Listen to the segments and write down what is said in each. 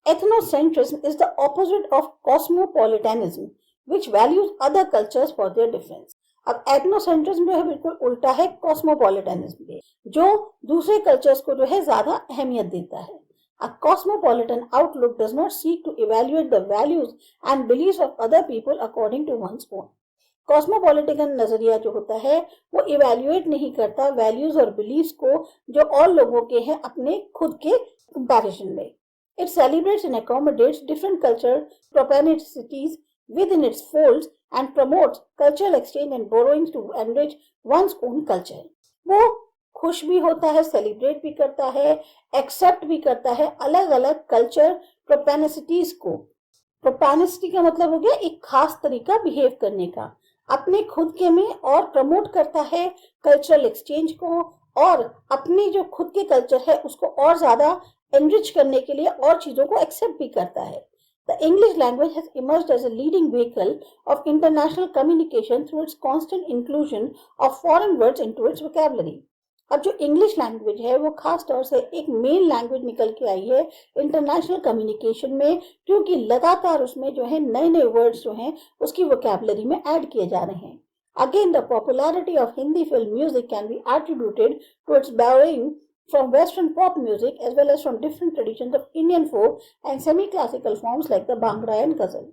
Ethnocentrism is the opposite of cosmopolitanism, which values other cultures for their difference. अब ethnocentrism जो है बिल्कुल उल्टा है कॉस्मोपॉलिटनिज्म के, जो दूसरे कल्चर्स को जो है ज्यादा अहमियत देता है. A cosmopolitan outlook does not seek to evaluate the values and beliefs of other people according to one's own. कॉस्मोपॉलिटिकन नजरिया जो होता है वो इवेल्युएट नहीं करता वैल्यूज और बिलीफ्स को जो और लोगों के हैं अपने खुद के कंपैरिजन में. It celebrates and accommodates different cultural propensities within its folds and promotes cultural exchange and borrowing to enrich one's own culture. वो खुश भी होता है, सेलिब्रेट भी करता है, एक्सेप्ट भी करता है अलग अलग कल्चर प्रोपेनिसिटीज को. प्रोपेनिसिटी का मतलब हो गया एक खास तरीका बिहेव करने का अपने खुद के में, और प्रमोट करता है कल्चरल एक्सचेंज को, और अपनी जो खुद के कल्चर है उसको और ज्यादा एनरिच करने के लिए और चीजों को एक्सेप्ट भी करता है. The English language has emerged as a leading vehicle of international communication through its constant inclusion of foreign words into its vocabulary. अब जो इंग्लिश लैंग्वेज है वो खास तौर से एक मेन लैंग्वेज निकल के आई है इंटरनेशनल कम्युनिकेशन में, क्योंकि लगातार उसमें जो है नए नए वर्ड्स जो हैं उसकी वोकैबुलरी में ऐड किए जा रहे हैं. Again, the popularity of Hindi film music can be attributed to its borrowing from Western pop music as well as from different traditions of Indian folk and semi-classical forms like the Bhangra and Ghazal.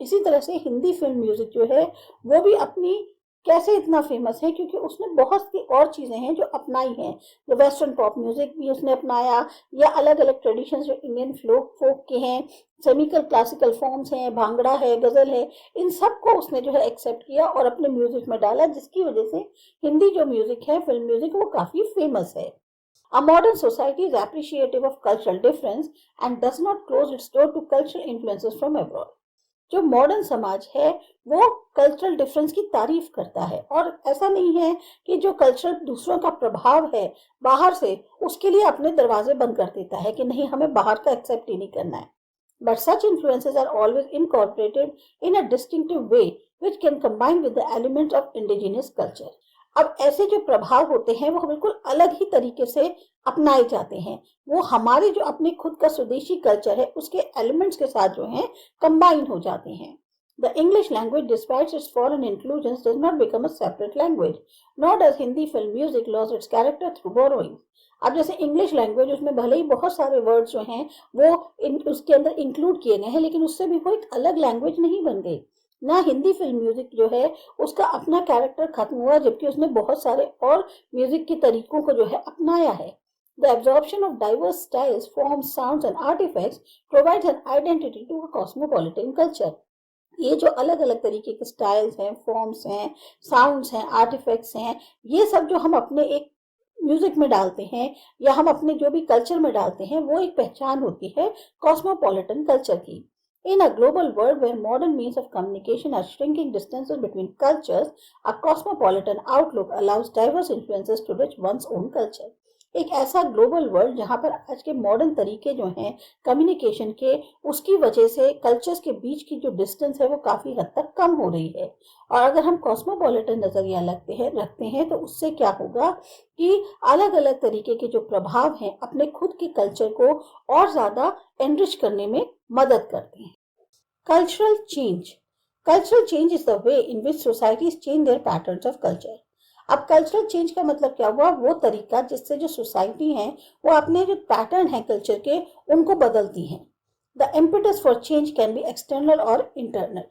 इसी तरह से Hindi film music जो है वो भी अपनी कैसे इतना फेमस है क्योंकि उसने बहुत सी और चीजें हैं जो अपनाई हैं. जो वेस्टर्न पॉप म्यूजिक भी उसने अपनाया, या अलग अलग ट्रेडिशंस जो इंडियन फोक के हैं, सेमिकल क्लासिकल फॉर्म्स हैं, भांगड़ा है, गजल है, इन सब को उसने जो है एक्सेप्ट किया और अपने म्यूजिक में डाला, जिसकी वजह से हिंदी जो म्यूजिक है, फिल्म म्यूजिक, वो काफी फेमस है. A modern society is appreciative of cultural difference and does not close its door to cultural influences from abroad. जो मॉडर्न समाज है वो कल्चरल डिफरेंस की तारीफ करता है, और ऐसा नहीं है कि जो कल्चरल दूसरों का प्रभाव है बाहर से उसके लिए अपने दरवाजे बंद कर देता है कि नहीं हमें बाहर का एक्सेप्ट ही नहीं करना है. But such influences are always incorporated in a distinctive way which can combine with the elements of indigenous culture. अब ऐसे जो प्रभाव होते हैं वो बिल्कुल अलग ही तरीके से अपनाए जाते हैं, वो हमारे जो अपने खुद का स्वदेशी कल्चर है उसके एलिमेंट्स के साथ जो हैं कंबाइन हो जाते हैं. The English language, despite its foreign inclusions, does not become a separate language, nor does Hindi film music lose its character through borrowing. अब जैसे इंग्लिश लैंग्वेज उसमें भले ही बहुत सारे वर्ड्स जो हैं वो उसके अंदर इंक्लूड किए गए हैं, लेकिन उससे भी वो एक अलग लैंग्वेज नहीं बन गई. ना हिंदी फिल्म म्यूजिक जो है उसका अपना कैरेक्टर खत्म हुआ, जबकि उसने बहुत सारे और म्यूजिक के तरीकों को जो है अपनाया है. The absorption of diverse styles, forms, sounds and artifacts provides an identity to a cosmopolitan culture. ये जो अलग अलग तरीके के स्टाइल्स हैं, फॉर्म्स हैं, साउंड्स हैं, आर्टिफैक्ट्स हैं, ये सब जो हम अपने एक म्यूजिक में डालते हैं या हम अपने जो भी कल्चर में डालते हैं वो एक पहचान होती है कॉस्मोपॉलिटन कल्चर की. In a global world where modern means of communication are shrinking distances between cultures, a cosmopolitan outlook allows diverse influences to reach one's own culture. एक ऐसा ग्लोबल वर्ल्ड जहाँ पर आज के मॉडर्न तरीके जो हैं कम्युनिकेशन के, उसकी वजह से कल्चर्स के बीच की जो डिस्टेंस है वो काफ़ी हद तक कम हो रही है. और अगर हम कॉस्मोपॉलिटन नज़रिया रखते हैं तो उससे क्या होगा कि अलग अलग तरीके के जो प्रभाव हैं अपने खुद के कल्चर को और ज़्यादा एनरिच करने में मदद करते हैं. Cultural change is the way in which societies change their patterns of culture. अब कल्चरल चेंज का मतलब क्या हुआ, वो तरीका जिससे जो सोसाइटी है वो अपने जो पैटर्न है कल्चर के उनको बदलती हैं. The impetus for change can be external और इंटरनल.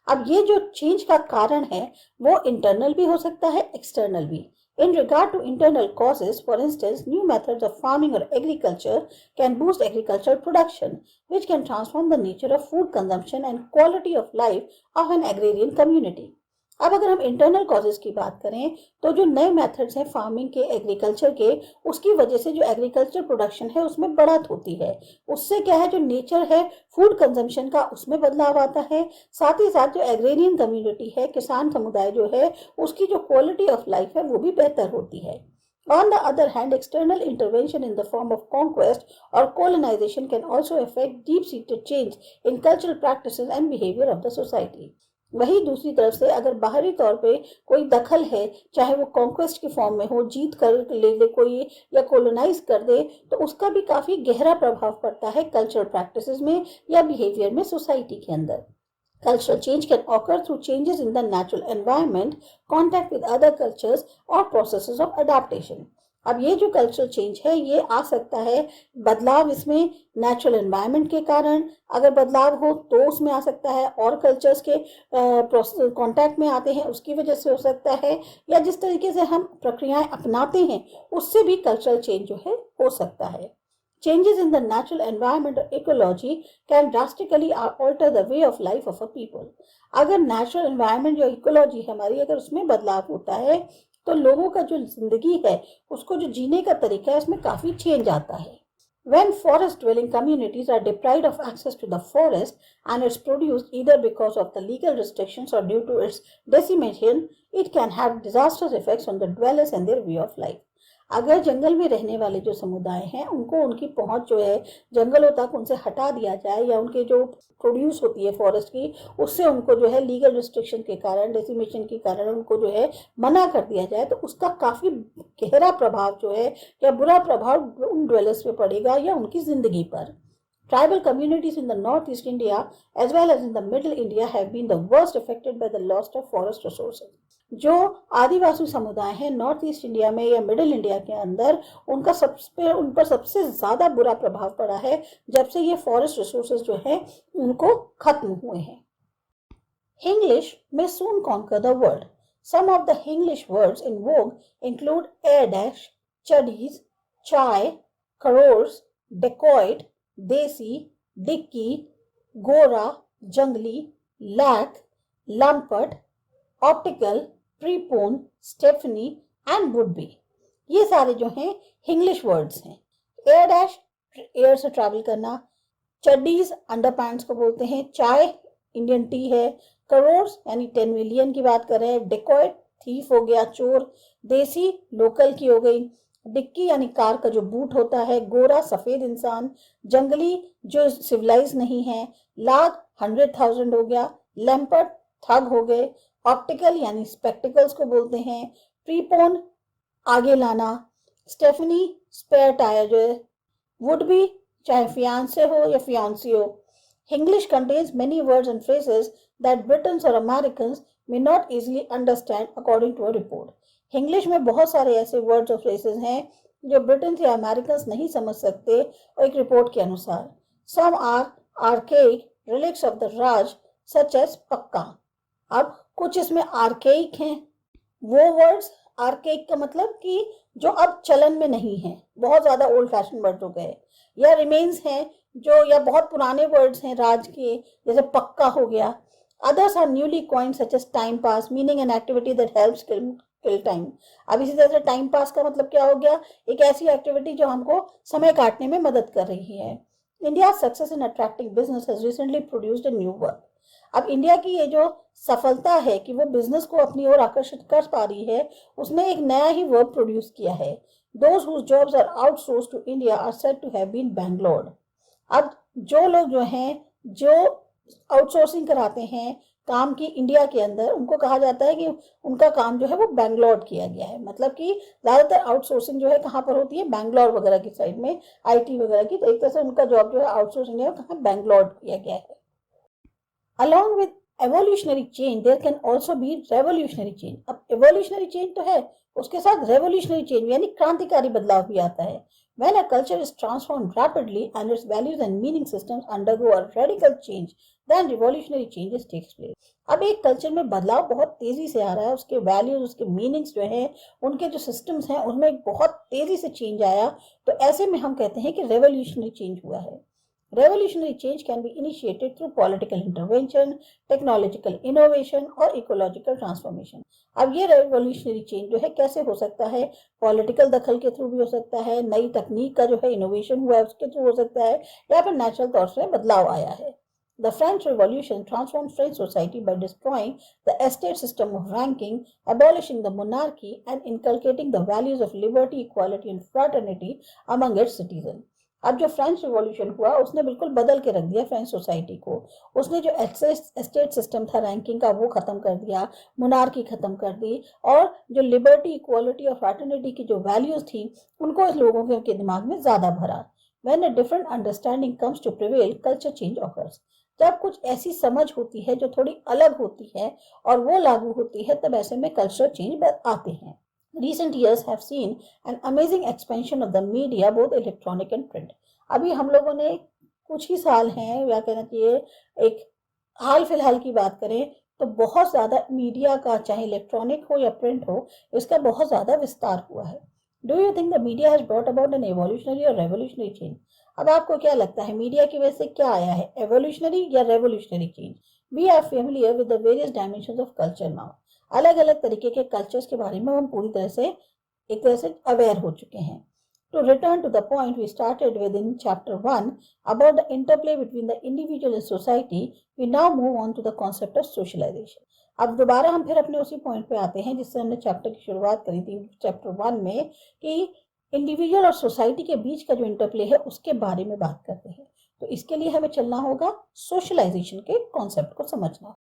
अब ये जो चेंज का कारण है वो इंटरनल भी हो सकता है, एक्सटर्नल भी. In regard to internal causes, for instance, new methods of farming or agriculture can boost agricultural production, which can transform the nature of food consumption and quality of life of an agrarian community. अब अगर हम internal causes की बात करें तो जो नए methods हैं फार्मिंग के, एग्रीकल्चर के, उसकी वजह से जो एग्रीकल्चर प्रोडक्शन है उसमें बढ़त होती है. उससे क्या है, जो नेचर है फूड कंजम्पशन का उसमें बदलाव आता है. साथ ही साथ जो एग्रेरियन कम्युनिटी है, किसान समुदाय जो है, उसकी जो क्वालिटी ऑफ लाइफ है वो भी बेहतर होती है. On the other hand, external intervention in the form of conquest or colonization can also affect deep-seated change in cultural practices and behavior of the society. वही दूसरी तरफ से अगर बाहरी तौर पे कोई दखल है, चाहे वो कॉन्क्वेस्ट की फॉर्म में हो, जीत कर ले दे कोई या कोलोनाइज कर दे, तो उसका भी काफी गहरा प्रभाव पड़ता है कल्चरल प्रैक्टिसेस में या बिहेवियर में सोसाइटी के अंदर। Cultural change can occur through changes in the natural environment, contact with other cultures, or processes of adaptation. अब ये जो कल्चरल चेंज है ये आ सकता है बदलाव इसमें नेचुरल एनवायरनमेंट के कारण, अगर बदलाव हो तो उसमें आ सकता है, और कल्चर्स के कांटेक्ट में आते हैं उसकी वजह से हो सकता है, या जिस तरीके से हम प्रक्रियाएं अपनाते हैं उससे भी कल्चरल चेंज जो है हो सकता है। Changes in the natural environment or ecology can drastically alter the way of life of a people. अगर natural environment जो ecology है हमारी, अगर उसमें बदलाव होता है तो लोगों का जो जिंदगी है उसको जो जीने का तरीका है उसमें काफी चेंज आता है। When forest dwelling communities are deprived of access to the forest and its produce either because of the legal restrictions or due to its decimation, it can have disastrous effects on the dwellers and their way of life. अगर जंगल में रहने वाले जो समुदाय हैं उनको उनकी पहुंच जो है जंगलों तक उनसे हटा दिया जाए, या उनके जो प्रोड्यूस होती है फॉरेस्ट की उससे उनको जो है लीगल रिस्ट्रिक्शन के कारण, डेसिमेशन के कारण उनको जो है मना कर दिया जाए, तो उसका काफी गहरा प्रभाव जो है या बुरा प्रभाव उन ड्वेलर्स पे पड़ेगा या उनकी जिंदगी पर। Tribal communities in the northeast India as well as in the middle India have been the worst affected by the loss of forest resources. जो आदिवासी समुदाय हैं नॉर्थ ईस्ट इंडिया में या मिडिल इंडिया के अंदर, उन पर सबसे ज्यादा बुरा प्रभाव पड़ा है जब से ये फॉरेस्ट रिसोर्सेज जो है उनको खत्म हुए हैं। English may soon conquer the world. Some of the English words in vogue include air dash, chuddies, chai, crores, dacoit, desi, dicky, gora, jungly, lac, lumpet, optical, prepone, stepney and would be, ये सारे जो हैं English words हैं। Air dash air से travel करना, चड्डीज अंडरपैंट्स को बोलते हैं, चाय इंडियन टी है, करोर्स यानी 10 मिलियन की बात कर रहे हैं, डेकॉइट थीफ हो गया चोर, देसी लोकल की हो गई, डिक्की यानी कार का जो बूट होता है, गोरा सफेद इंसान, जंगली जो सिविलाइज नहीं है, लाख 100,000 हो गया, लैम्पर्ट थग हो गए, ऑप्टिकल यानी स्पेक्टिकल्स को बोलते हैं, प्रीपोन आगे लाना, स्टेफनी स्पेयर टायर जो है, वुड बी चाहे फियांसे हो या फियांसी हो। English contains many words and phrases that Britons और Americans may not easily understand according to a report. English में बहुत सारे ऐसे वर्ड्स और फ्रेजेस हैं जो ब्रिटेन या अमेरिकन्स नहीं समझ सकते, और एक रिपोर्ट के अनुसार some are archaic relics of the Raj such as pukka. अब कुछ इसमें आर्केइक हैं, वो वर्ड्स, आर्केइक का मतलब कि जो अब चलन में नहीं है, बहुत ज्यादा ओल्ड फैशन वर्ड हो गए, या रिमेन्स हैं जो या बहुत पुराने वर्ड्स हैं राज के, जैसे पक्का हो गया। Others are newly coined such as time pass meaning an activity that helps kill time. अब इसी तरह से टाइम पास का मतलब क्या हो गया, एक ऐसी एक्टिविटी जो हमको समय काटने में मदद कर रही है। India success in attracting business has recently produced a new word. अब इंडिया की ये जो सफलता है कि वो बिजनेस को अपनी ओर आकर्षित कर पा रही है, उसने एक नया ही वर्ब प्रोड्यूस किया है। Those whose jobs are outsourced to India are said to have been Bangalore. अब जो लोग जो हैं जो आउटसोर्सिंग कराते हैं काम की इंडिया के अंदर, उनको कहा जाता है कि उनका काम जो है वो बैंगलोर किया गया है। मतलब कि ज्यादातर आउटसोर्सिंग जो है कहाँ पर होती है, बैंगलोर वगैरह की साइड में, आईटी वगैरह की, तो एक तरह से उनका जॉब जो है आउटसोर्सिंग है कहाँ बैंगलोर किया गया है। Along with evolutionary change, there can also be revolutionary change. अब evolutionary change तो है, उसके साथ revolutionary change यानी क्रांतिकारी बदलाव भी आता है। When a culture is transformed rapidly and its values and meaning systems undergo a radical change, then revolutionary changes takes place. अब एक कल्चर में बदलाव बहुत तेजी से आ रहा है, उसके वैल्यूज, उसके मीनिंग्स जो है, उनके जो सिस्टम्स हैं उनमें एक बहुत तेजी से चेंज आया, तो ऐसे में हम कहते हैं कि रेवोल्यूशनरी चेंज हुआ है। Revolutionary change can be initiated through political intervention, technological innovation और ecological transformation. अब ये revolutionary change जो है कैसे हो सकता है, पॉलिटिकल दखल के थ्रू भी हो सकता है, नई तकनीक का जो है इनोवेशन हुआ है उसके थ्रू हो सकता है, या फिर नेचुरल तौर से बदलाव आया है। The French Revolution transformed French society by destroying the estate system of ranking, abolishing the monarchy, and inculcating the values of liberty, equality, and fraternity among its citizens. अब जो फ्रेंच रिवॉल्यूशन हुआ उसने बिल्कुल बदल के रख दिया फ्रेंच सोसाइटी को। उसने जो एस्टेट सिस्टम था रैंकिंग का वो खत्म कर दिया, मोनार्की खत्म कर दी, और जो लिबर्टी, इक्वालिटी और फ्रैटर्निटी की जो वैल्यूज थी उनको इस लोगों के दिमाग में ज्यादा भरा। When a different understanding comes to prevail, culture change occurs. जब कुछ ऐसी समझ होती है जो थोड़ी अलग होती है और वो लागू होती है, तब ऐसे में कल्चर चेंज आते हैं। Recent years have seen an amazing expansion of the media, both electronic and print. अभी हम लोगों ने कुछ ही साल हैं, या कहना चाहिए एक हाल फिलहाल की बात करें तो बहुत ज्यादा मीडिया का, चाहे इलेक्ट्रॉनिक हो या प्रिंट हो, इसका बहुत ज्यादा विस्तार हुआ है। Do you think the media has brought about an evolutionary और रेवोल्यूशनरी चेंज? अब आपको क्या लगता है मीडिया की वजह से क्या आया है, एवोल्यूशनरी या revolutionary change? We are familiar with the various dimensions of culture now. अलग अलग तरीके के कल्चर्स के बारे में हम पूरी तरह से एक तरह से अवेयर हो चुके हैं। To return to the point we started with in chapter 1 about the interplay between the individual and society, we now move on to the concept of socialization. अब दोबारा हम फिर अपने उसी पॉइंट पे आते हैं जिससे हमने चैप्टर की शुरुआत करी थी चैप्टर 1 में, कि इंडिविजुअल और सोसाइटी के बीच का जो इंटरप्ले है उसके बारे में बात करते हैं। तो इसके लिए हमें चलना होगा सोशलाइजेशन के कॉन्सेप्ट को समझना।